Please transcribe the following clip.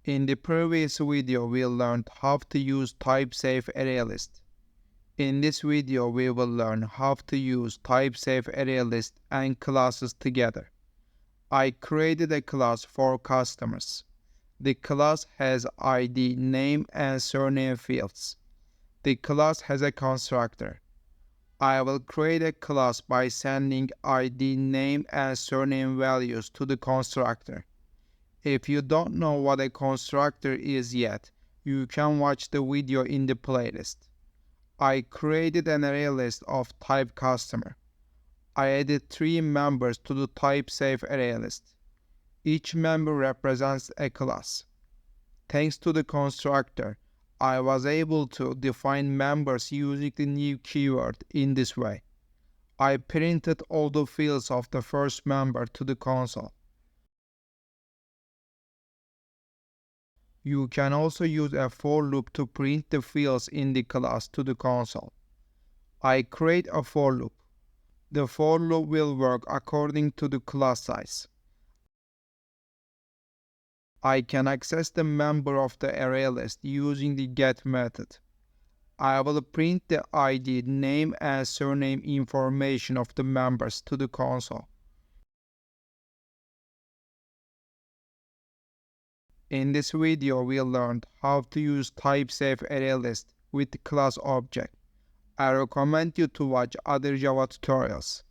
In the previous video, we learned how to use type-safe ArrayList. In this video, we will learn how to use type-safe ArrayList and classes together. I created a class for customers. The class has ID, name, and surname fields. The class has a constructor. I will create a class by sending ID, name, and surname values to the constructor. If you don't know what a constructor is yet, you can watch the video in the playlist. I created an array list of type customer. I added 3 members to the type-safe array list. Each member represents a class. Thanks to the constructor, I was able to define members using the new keyword in this way. I printed all the fields of the first member to the console. You can also use a for loop to print the fields in the class to the console. I create a for loop. The for loop will work according to the class size. I can access the member of the array list using the get method. I will print the ID, name, and surname information of the members to the console. In this video, we learned how to use type-safe ArrayList with the class object. I recommend you to watch other Java tutorials.